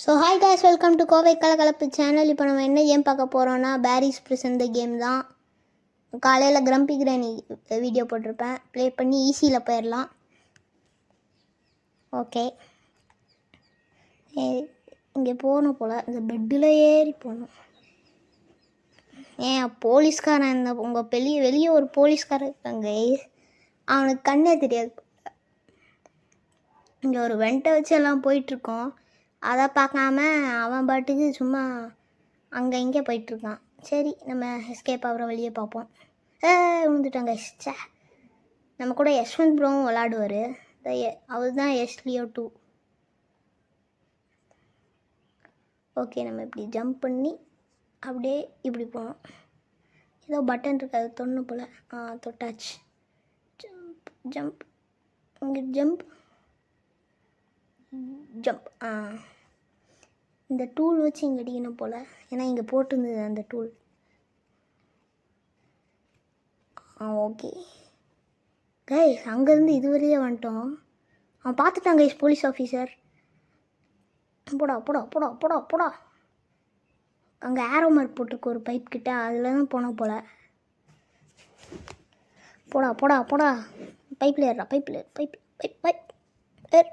So hi guys, welcome to Kovai Kalakalappu channel. இப்போ நம்ம என்ன கேம் பார்க்க போகிறோன்னா பேரிஸ் பிரிசன் த கேம் தான். காலையில் கிரம்பி கிரானி வீடியோ போட்டிருப்பேன், ப்ளே பண்ணி ஈஸியில் போயிடலாம். ஓகே, இங்கே போகணும் போல், இந்த பெட்டில் ஏறி போகணும். போலீஸ்காரன் இந்த உங்கள் வெளியே ஒரு போலீஸ்காரன் இருக்காங்க, அவனுக்கு கண்ணே தெரியாது. இங்கே ஒரு வெண்டை வச்சு எல்லாம் போயிட்டுருக்கோம், அதை பார்க்காம அவன் பாட்டுக்கு சும்மா அங்கே இங்கே போயிட்டுருக்கான். சரி, நம்ம எஸ்கேப் ஆகிற வழியே பார்ப்போம். விழுந்துட்டாங்க. சே, நம்ம கூட யஷ்வந்த் ப்ரோவும் விளாடுவார், அவர் தான் எஸ்லியோ 2. ஓகே, நம்ம இப்படி ஜம்ப் பண்ணி அப்படியே இப்படி போகணும். ஏதோ பட்டன் இருக்காது, தொண்ணு போல். தொட்டாச்சு. ஜம்ப் ஜம்ப், இங்கே ஜம்ப் ஜம்ப். இந்த டூல் வச்சு இங்கே அடிக்கணும் போல், ஏன்னா இங்கே போட்டுருந்தது அந்த டூல். ஓகே கைஸ், அங்கேருந்து இதுவரையே வந்துட்டோம். அவன் பார்த்துட்டான் கைஸ், போலீஸ் ஆஃபீஸர். போடா போடா போடா போடா போடா. அங்கே ஏரோ மார்க் போட்டிருக்கு ஒரு பைப் கிட்ட, அதில் தான் போனோம் போல். போடா போடா போடா, பைப்பில் ஏறா, பைப்பில் பைப் பைப் பைப் ஏர்.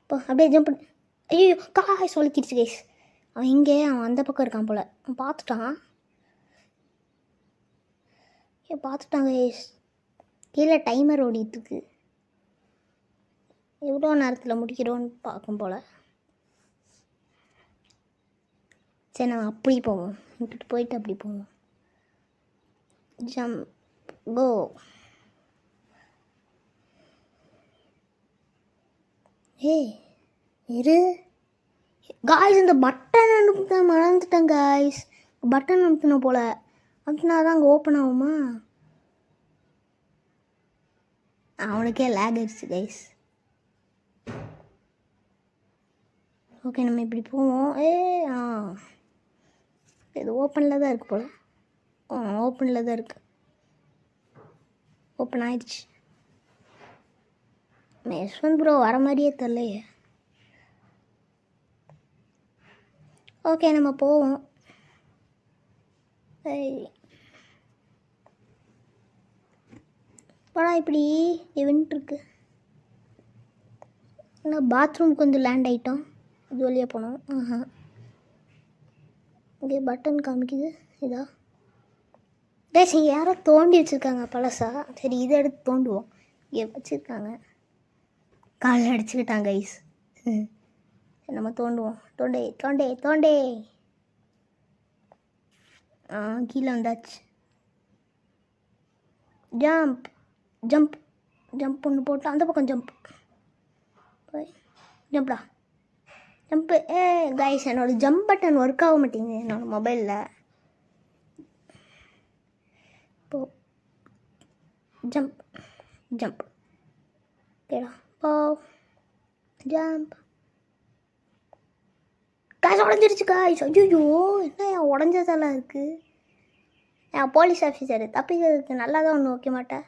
இப்போ அப்படியே ஜம்ப் பண்ணு. ஐயோ காய் சொல்லிக்கிடுச்சு கைஸ். அவன் இங்கே, அவன் அந்த பக்கம் இருக்கான் போல். அவன் பார்த்துட்டான் கைஸ். கீழே டைமர் ஓடிட்டுருக்கு, எவ்வளோ நேரத்தில் முடிக்கிறோன்னு பார்க்கும் போல். சரி, நம்ம அப்படி போவோம், விட்டுட்டு போயிட்டு அப்படி போவோம். ஜம்ப் கோ. இரு காய்ஸ், இந்த பட்டன் அனுப்புன மறந்துட்டேன் காய்ஸ். பட்டன் அனுப்புனோம் போல், அனுப்புனா தான் அங்கே ஓப்பன் ஆகுமா? அவனுக்கே லேக் ஆயிடுச்சு கைஸ். ஓகே, நம்ம இப்படி போவோம். இது ஓப்பனில் தான் இருக்குது போல். ஓப்பனில் தான் இருக்குது, ஓப்பன் ஆயிடுச்சு. யஷ்வந்த் ப்ரோ வர மாதிரியே தெரியலையே. ஓகே, நம்ம போவோம். படம் இப்படி இவன்ட்டு இருக்கு. ஆனால் பாத்ரூமுக்கு வந்து லேண்ட் ஆகிட்டோம், இது வழியாக போனோம். இங்கே பட்டன் காமிக்குது, இதா டேஸ் இங்கே யாரோ தோண்டி வச்சுருக்காங்க பழசா. சரி, இதை எடுத்து தோண்டுவோம். இங்கே வச்சுருக்காங்க, காலில் அடிச்சுக்கிட்டாங்க ஐஸ். நம்ம தோண்டுவோம். தோண்டே தோண்டே தோண்டே. கீழே வந்தாச்சு. ஜம்ப் ஜம்ப் ஜம்ப் ஒன்று போட்டு அந்த பக்கம் ஜம்ப். போய் ஜம்ப்டா ஜம்ப்பு. கைஸ், என்னோடய ஜம்ப் பட்டன் ஒர்க் ஆக மாட்டேங்குது என்னோடய மொபைலில். போ ஜம்ப் ஜம்ப். ஓகேடா, போ ஜம்ப். காய்ஸ் உடஞ்சிருச்சு காய்ஸ். ஐயோ, என்ன என் உடஞ்சதெல்லாம் இருக்குது. என் போலீஸ் ஆஃபீஸர் தப்பிக்கிறதுக்கு நல்லா தான் ஒன்று வைக்க மாட்டேன்.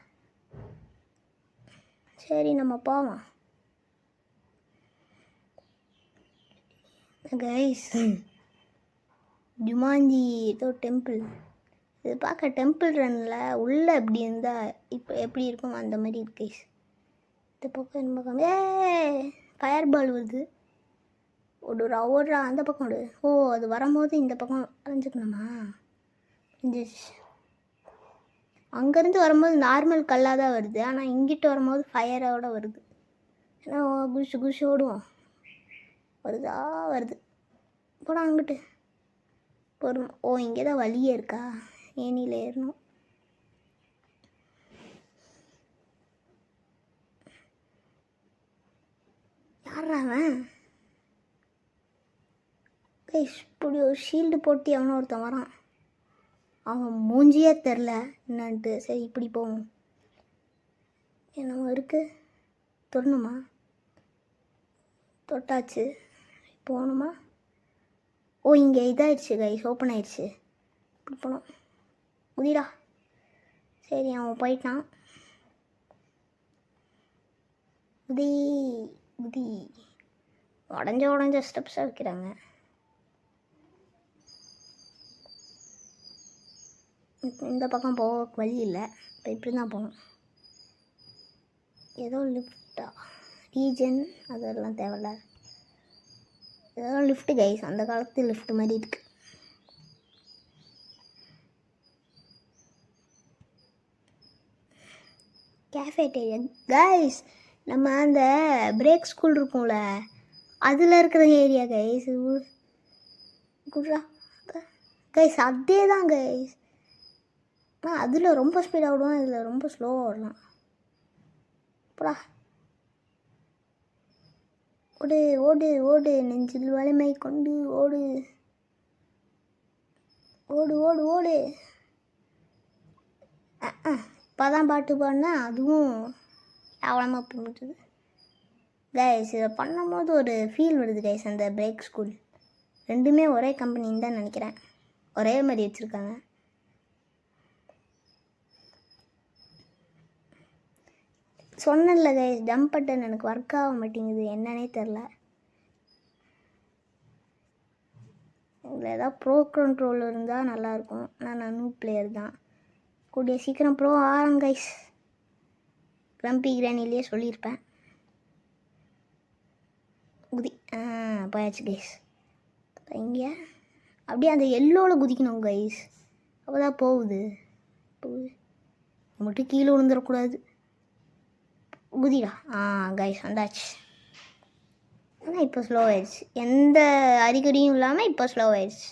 சரி, நம்ம போவோம் கைஸ். ஜுமாஞ்சி ஏதோ டெம்பிள், இது பார்க்க டெம்பிள் ரன்னில் உள்ளே எப்படி இருந்தால் இப்போ எப்படி இருக்கும் அந்த மாதிரி இருக்கு கைஸ். இந்த பக்கம் இந்த பக்கம் ஃபயர் பால் வருது. ஓடுறா அந்த பக்கம் ஓடு. அது வரும்போது இந்த பக்கம் அரைஞ்சிக்கணுமா? அங்கேருந்து வரும்போது நார்மல் கல்லாக தான் வருது, ஆனால் இங்கிட்டு வரும்போது ஃபயரோடு வருது. ஏன்னா குஷு குஷு ஓடுவோம். வருது. போடா அங்கிட்டு பொறுமை. இங்கே தான் வழியே இருக்கா, ஏனியில் ஏறணும். யாரா அவன்? இப்படி ஒரு ஷீல்டு போட்டி அவனை ஒருத்தன் வரான், அவன் மூஞ்சியே தெரில என்னான்ட்டு. சரி, இப்படி போவோம். என்னமோ இருக்குது, தொடணுமா? தொட்டாச்சு, போகணுமா? இங்கே இதாகிடுச்சு கைஸ், ஓப்பன் ஆயிடுச்சு. இப்படி போனோம். குதிடா. சரி, அவன் போயிட்டான். குதி குதி. உடஞ்ச ஸ்டெப்ஸாக வைக்கிறாங்க. இந்த பக்கம் போக வழி இல்லை, இப்போ இப்படி தான் போகணும். ஏதோ லிஃப்டா ரீஜன் அதெல்லாம் தேவையில்ல. ஏதோ லிஃப்ட்டு கைஸ், அந்த காலத்து லிஃப்ட் மாதிரி இருக்குது. கேஃபேட்டேரியா கைஸ், நம்ம அந்த பிரேக் ஸ்கூல் இருக்கும்ல அதில் இருக்கிற ஏரியா கைஸ். குட்ரா கைஸ், அதே தான் கைஸ். ஆனால் அதில் ரொம்ப ஸ்பீடாக ஓடுவோம், இதில் ரொம்ப ஸ்லோவாக ஓடலாம். அப்புறா ஓடு ஓடு ஓடு நெஞ்சில் வலிமை கொண்டு ஓடு ஓடு ஓடு ஓடு. இப்போ தான் பாட்டு பாடினா அதுவும் அவலமாக போகுது கைஸ். இதை பண்ணும்போது ஒரு ஃபீல் வருது கைஸ். அந்த பிரேக் ஸ்கூல் ரெண்டுமே ஒரே கம்பெனின்னு தான் நினைக்கிறேன், ஒரே மாதிரி வச்சுருக்காங்க. சொன்னல கைஸ், ஜம்ப் பட்டன் எனக்கு ஒர்க் ஆக மாட்டேங்குது, என்னன்னே தெரில. இதில் ஏதாவது ப்ரோ கண்ட்ரோல் இருந்தால் நல்லாயிருக்கும். ஆனால் நான் நியூ பிளேயர் தான், கூடிய சீக்கிரம் ப்ரோ ஆகும் கைஸ். கிரம்பி கிரானிலேயே சொல்லியிருப்பேன். குதி போயாச்சு கைஸ். இங்கே அப்படியே அந்த எல்லோவில் குதிக்கணும் கைஸ், அப்போ தான் போகுது. மட்டும் கீழே விழுந்துடக்கூடாது. குதிடா. கைஸ் வந்தாச்சு. ஆனால் இப்போ ஸ்லோ ஆயிடுச்சு, எந்த அறிகுறியும் இல்லாமல் இப்போ ஸ்லோ ஆயிடுச்சு.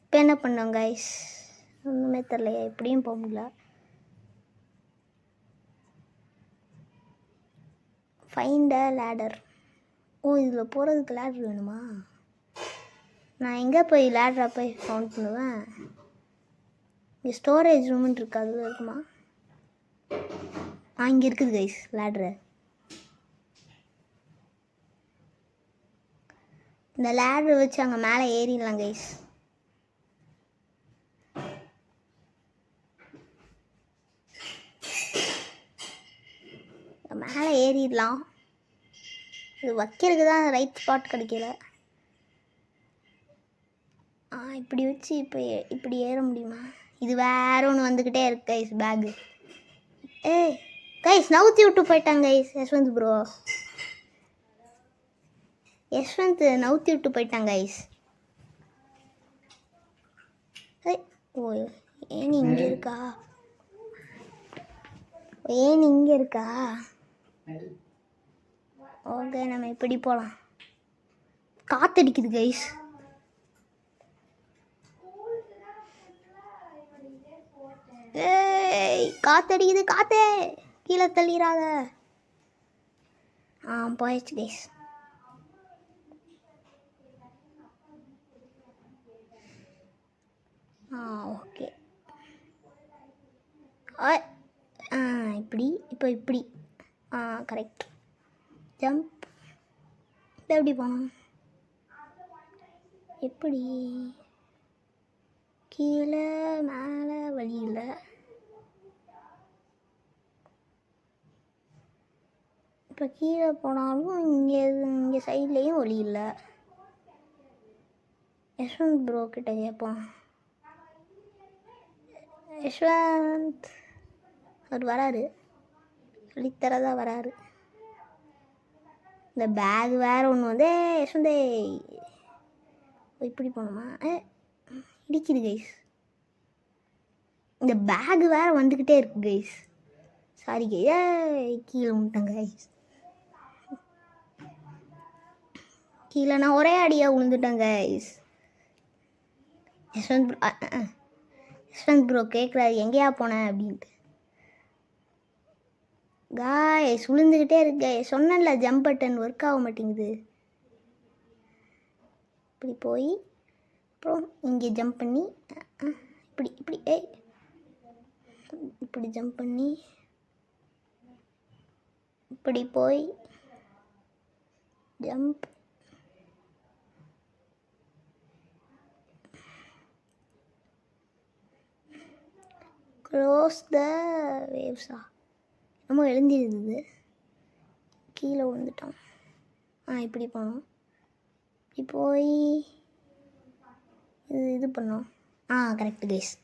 இப்போ என்ன பண்ணோம் கைஸ், ஒன்றுமே தெரியலையா, எப்படியும் போக முடியல. Find a ladder. இதில் போகிறதுக்கு லேடர் வேணுமா? நான் எங்கே போய் லேடரை போய் ஃபவுண்ட் பண்ணுவேன்? இங்கே ஸ்டோரேஜ் ரூம்னு இருக்கு, அதில் இருக்குமா? இங்கே இருக்குது கைஸ் லேடரு. இந்த லேடரை வச்சு அங்கே மேலே ஏறிடலாம் கைஸ். மேலே ஏறிடலாம். இது வைக்கிறதுக்கு தான் ரைட் ஸ்பாட் கிடைக்கல. இப்படி வச்சு இப்போ இப்படி ஏற முடியுமா? இது வேற ஒன்று வந்துக்கிட்டே இருக்கு கைஸ், பேகு. கைஸ் நவுத்தி விட்டு போயிட்டாங்க கைஸ். யஷ்வந்த் ப்ரோ, யஷ்வந்த் நவுத்தி விட்டு போயிட்டாங்க கைஸ். ஏன் இங்கே இருக்கா? ஏன் இங்கே இருக்கா? ஓகே, நம்ம இப்படி போகலாம். காத்தடிக்குது கைஸ். காத்தடிக்குது, காத்தே கீழே தள்ளிடாத. போயிடுச்சு கைஸ். ஓகே, இப்படி இப்போ இப்படி கரெக்ட். ஜம்ப். எப்படி போனோம்? எப்படி கீழே மேலே வழி இல்லை. இப்போ கீழே போனாலும் இங்கே சைட்லேயும் வழி இல்லை. யஷ்வந்த் ப்ரோ கிட்ட கேட்போம். யஷ்வந்த் அவர் வராரு, சொல்லித்தரதா வராரு. இந்த பேக் வேறு ஒன்று வந்து யஷ்வந்தே இப்படி போகணுமா? இடிக்குது கைஸ். இந்த பேக் வேறு வந்துக்கிட்டே இருக்கு கைஸ். சாரி கைஸ், கீழே விட்டேன் கைஸ். கீழே நான் ஒரே அடியாக விழுந்துட்டேன் கைஸ். யஷ்வந்த் ப்ரோ கேட்குறாரு எங்கேயா போனேன் அப்படின்ட்டு. காய்ஸ் விழுந்துக்கிட்டே இருக்கு. சொன்னேன்ல ஜம்ப் பட்டன் ஒர்க் ஆக மாட்டேங்குது. இப்படி போய் அப்புறம் இங்கே ஜம்ப் பண்ணி இப்படி இப்படி இப்படி ஜம்ப் பண்ணி இப்படி போய் ஜம்ப். க்ளோஸ் த வேவ்ஸா நம்ம எழுந்திருந்தது, கீழே விழுந்துட்டோம். இப்படி போனோம், இப்படி போய் இது பண்ணோம். Correct guys.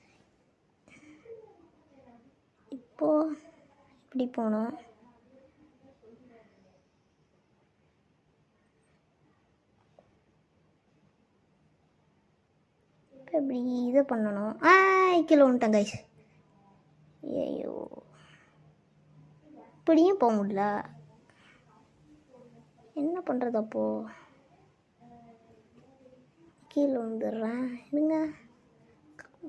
இப்போது இப்படி போனோம். இப்போ இப்படி இதை பண்ணணும். கீழே வந்துட்டேன் கைஸ். ஐயோ, இப்படியும் போக முடியல. என்ன பண்ணுறது அப்போது? கீழே வந்துடுறேன் இருங்க.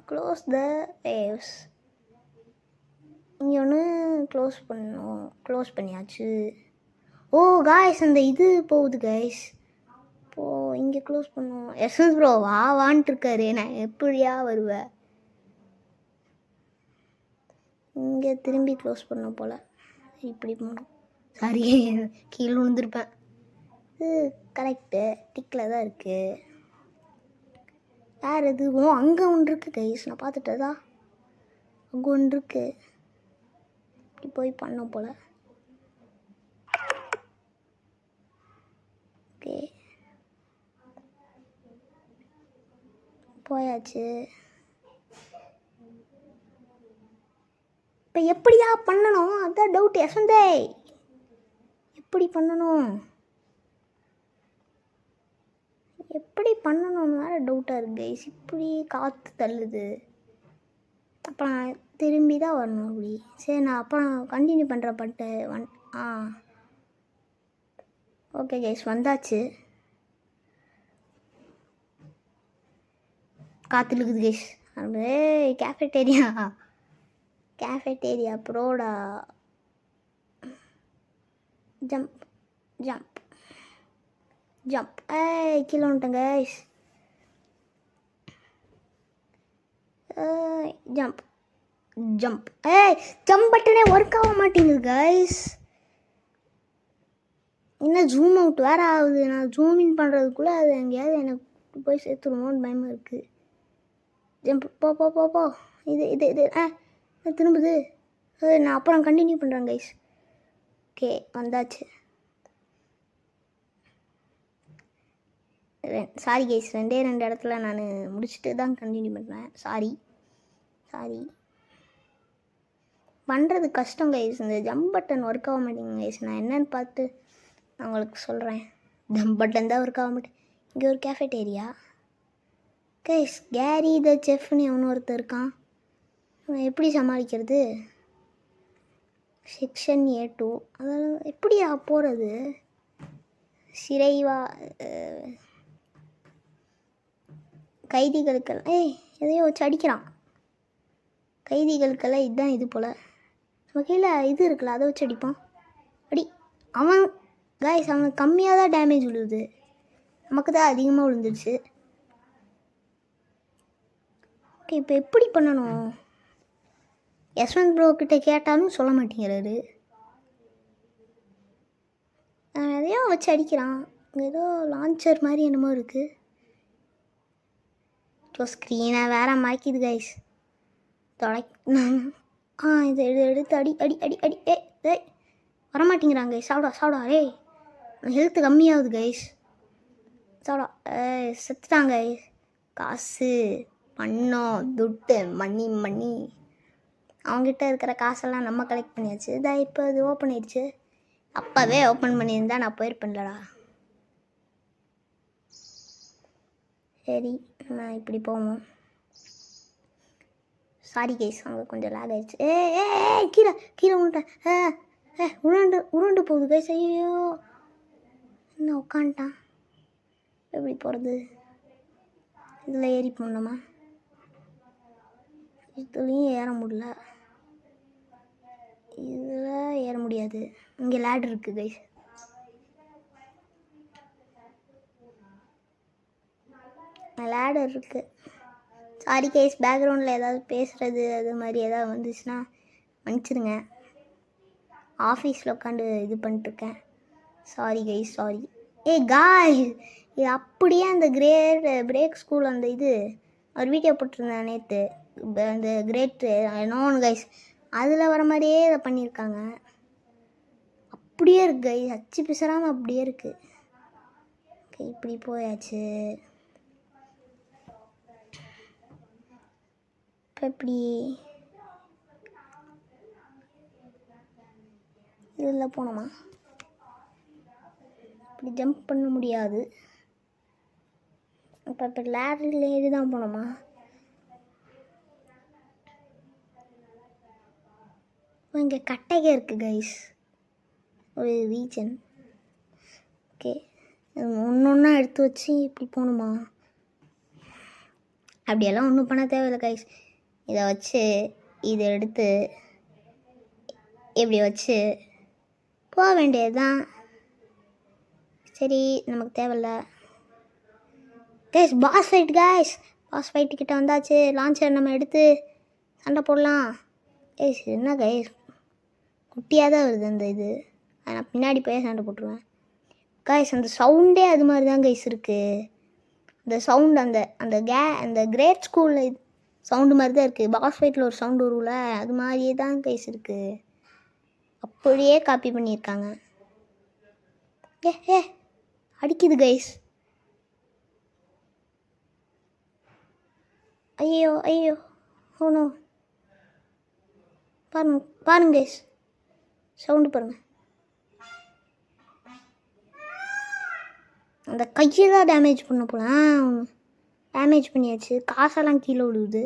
Close the waves. இங்கே ஒன்று க்ளோஸ் பண்ணணும். க்ளோஸ் பண்ணியாச்சு. ஓ காய்ஸ், அந்த இது போகுது கைஸ். இப்போது இங்கே க்ளோஸ் பண்ணுவோம். எஸ்எஸ் ப்ரோ வான்ட்டு இருக்காரு. நான் எப்படியா வருவேன்? இங்கே திரும்பி க்ளோஸ் பண்ண போல். இப்படி போகணும். சாரி, கீழே விழுந்திருப்பேன். இது கரெக்டு, டிக்கில் தான் இருக்குது. வேறு எதுவும் அங்கே ஒன்று இருக்குது கைஸ், நான் பார்த்துட்டதா. அங்கே ஒன்று இருக்குது, இப்படி போய் பண்ண போல். ஓகே, போயாச்சு. இப்போ எப்படியா பண்ணணும்? அதான் டவுட். யசந்தே எப்படி பண்ணணும், எப்படி பண்ணணும்னு வேறு டவுட்டாக இருக்குது கைஸ். இப்படி காற்று தள்ளுது. அப்போ நான் திரும்பி தான் வரணும் அப்படி. சரி, நான் அப்போ நான் கண்டினியூ பண்ணுற பட்டு ஓகே கைஸ், வந்தாச்சு. காற்று இருக்குது கைஸ். கேஃபேட்டேரியா ப்ரோடா. Jump jump jump. கீழே வந்துட்டேன் கைஸ். Jump jump. ஜம்ப் பட்டனே ஒர்க் ஆக மாட்டேங்குது கைஸ். இன்னும் ஜூம் அவுட் வேறு ஆகுது. நான் ஜூம் இன் பண்ணுறதுக்குள்ளே அது எங்கேயாவது எனக்கு போய் சேர்த்துருமோன்னு பயமாக இருக்குது. ஜம்ப். போ போ போ போ. இது திரும்புது. நான் அப்புறம் கண்டினியூ பண்ணுறேன் கைஸ். ஓகே, வந்தாச்சு. சாரி கைஸ், ரெண்டு இடத்துல நான் முடிச்சுட்டு தான் கண்டினியூ பண்ணுறேன். சாரி பண்ணுறது கஷ்டம் கைஸ். இந்த ஜம்ப் பட்டன் ஒர்க் ஆக மாட்டேங்குது கைஸ். நான் என்னென்னு பார்த்து நான் உங்களுக்கு சொல்கிறேன். ஜம்ப் பட்டன் தான் ஒர்க் ஆக மாட்டேன். இங்கே ஒரு கேஃபேட்டேரியா கைஸ். கேரி த செஃப்னு எவனு ஒருத்தர் இருக்கான். எப்படி சமாளிக்கிறது? செக்ஷன் A2 அதெல்லாம் எப்படியா போகிறது? சிறைவா கைதிகளுக்கெல்லாம் எதையோ வச்சு அடிக்கிறான். கைதிகளுக்கெல்லாம் இதுதான் இது போல். நம்ம கீழே இது இருக்குல்ல, அதை வச்சு அடிப்போம். அடி. அவன் கைஸ், அவனுக்கு கம்மியாக தான் டேமேஜ் விழுவுது, நமக்கு தான் அதிகமாக விழுந்துருச்சு. ஓகே, இப்போ எப்படி பண்ணணும்? யஸ்வந்த் ப்ரோ கிட்ட கேட்டாலும் சொல்ல மாட்டேங்கிறாரு. எதையோ வச்சு அடிக்கிறான். ஏதோ லான்ச்சர் மாதிரி என்னமோ இருக்குது. இப்போ ஸ்க்ரீனை வேற மாய்க்குது கைஸ். இதை எடுத்து அடி அடி அடி அடி. வரமாட்டேங்கிறாங்க கைஸ். சாப்பிடா. ஹெல்த்து கம்மியாகுது கைஸ். சாப்பிடா. செத்துட்டாங்க கைஸ். காசு, பணம், துட்டு, மணி அவங்ககிட்ட இருக்கிற காசெல்லாம் நம்ம கலெக்ட் பண்ணியாச்சு. இப்போ இது ஓப்பன் ஆயிடுச்சு. அப்போவே ஓப்பன் பண்ணியிருந்தா நான் போயிருப்பேன்லடா. சரி, நான் இப்படி போவோம். சாரி கைஸ், அங்கே கொஞ்சம் லேக் ஆயிடுச்சு. கீழே விட்டேன். உருண்டு போகுது கைஸ். ஐயோ, இன்னும் உட்காந்துட்டான். எப்படி போகிறது? இதில் ஏறி போடணுமா? இதுலேயும் ஏற முடியல. இதில் ஏற முடியாது. இங்கே லேடர் இருக்குது கைஸ். லேடர் இருக்குது. சாரி கைஸ், பேக்ரவுண்டில் ஏதாவது பேசுகிறது அது மாதிரி ஏதாவது வந்துச்சுன்னா மன்னிச்சிடுங்க. ஆஃபீஸில் உட்காந்து இது பண்ணிட்டுருக்கேன். Sorry guys, sorry. காய்ஸ், இது அப்படியே அந்த பிரேக் ஸ்கூல் அந்த இது ஒரு வீடியோ போட்டிருந்தேன் நேற்று. அந்த கிரேட் நோன் கைஸ் அதில் வர மாதிரியே இதை பண்ணியிருக்காங்க. அப்படியே இருக்கு கைஸ், அச்சு பிசறாமல் அப்படியே இருக்குது. ஓகே இப்படி போயாச்சு. இப்போ இப்படி இதில் போனோமா? இப்படி ஜம்ப் பண்ண முடியாது. இப்போ லேடரில் ஏறி தான் போனோமா? இங்கே கட்டைಗೆ இருக்குது கைஸ், ஒரு ரீஜன். ஓகே ஒன்று ஒன்றா எடுத்து வச்சு இப்படி போகணுமா? அப்படியெல்லாம் ஒன்றும் பண்ண தேவையில்லை கைஸ். இதை வச்சு இதை எடுத்து இப்படி வச்சு போக வேண்டியது தான். சரி நமக்கு தேவையில்ல guys. Pass fight guys, pass fight கிட்ட வந்தாச்சு. லான்ச்சர் நம்ம எடுத்து சண்டை போடலாம். கைஸ் என்ன கைஸ் குட்டியாக தான் வருது அந்த இது. நான் பின்னாடி போய் சண்டை போட்டுருவேன் கைஸ். அந்த சவுண்டே அது மாதிரி தான் கைஸ் இருக்குது. அந்த சவுண்டு அந்த கிரேட் ஸ்கூலில் சவுண்டு மாதிரி தான் இருக்குது. பாஸ் ஃபைட்டில் ஒரு சவுண்டு வரும்ல, அது மாதிரியே தான் கைஸ் இருக்குது. அப்படியே காப்பி பண்ணியிருக்காங்க. ஏ அடிக்குது கைஸ். ஐயோ ஐயோ ஓனோ, பாருங்க கைஸ், சவுண்டு பாருங்க. அந்த கையை தான் டேமேஜ் பண்ண போல. டேமேஜ் பண்ணியாச்சு. காசெல்லாம் கீழே விழுவுது.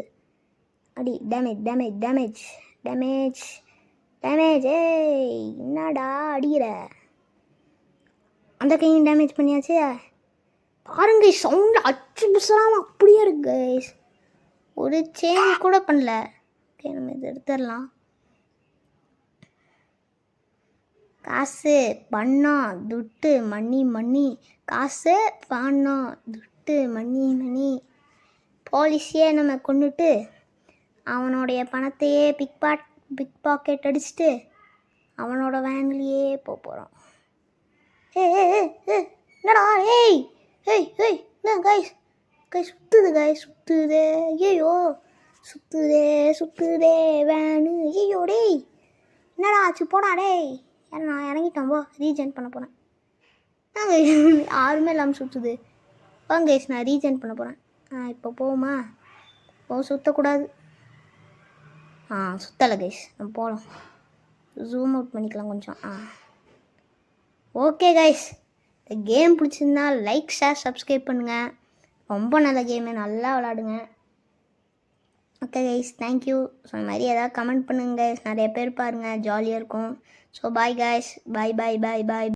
அடி damage damage damage damage damage. ஏய் என்னடா அடிக்கிற? அந்த கையும் டேமேஜ் பண்ணியாச்சு. பாருங்க சவுண்டு அச்சு பிசறாமல் அப்படியே இருக்கு கைஸ், ஒரு சேஞ்ச் கூட பண்ணல. ஓகே நம்ம இதை எடுத்துடலாம். காசு பணம் துட்டு மணி மணி, காசு பணம் துட்டு மணி மணி. போலீஸையே நம்ம கொண்டுட்டு அவனுடைய பணத்தையே பிக் பாக்கெட் அடிச்சுட்டு அவனோட வேன்லேயே போகிறோம். என்னடா ஏய் ஏய் ஏய் என்ன கைஸ் சுற்றுது கைஸ் சுற்றுதே. ஐயோ சுற்றுதே வேனு. ஐயோ டேய் என்னடா ஆச்சு? போடா டேய். நான் இறங்கிட்டேன் போ, ரீஜென்ட் பண்ண போகிறேன். நாங்கள் யாருமே இல்லாமல் சுற்றுது. வாங்க கைஸ் நான் ரீஜென்ட் பண்ண போகிறேன். இப்போ போகுமா? சுற்றக்கூடாது. சுற்றலை கைஸ், நம்ம போகலாம். ஜூம் அவுட் பண்ணிக்கலாம் கொஞ்சம். ஓகே கைஸ், இந்த கேம் பிடிச்சிருந்தா லைக் ஷேர் சப்ஸ்கிரைப் பண்ணுங்கள். ரொம்ப நல்ல கேமு, நல்லா விளாடுங்க. Okay guys thank you. ஸோ இந்த மாதிரி ஏதாவது கமெண்ட் பண்ணுங்க கைஸ், நிறைய பேர் பாருங்கள், ஜாலியாக இருக்கும். ஸோ பாய் கைஸ், பாய் பாய் பாய் பாய்.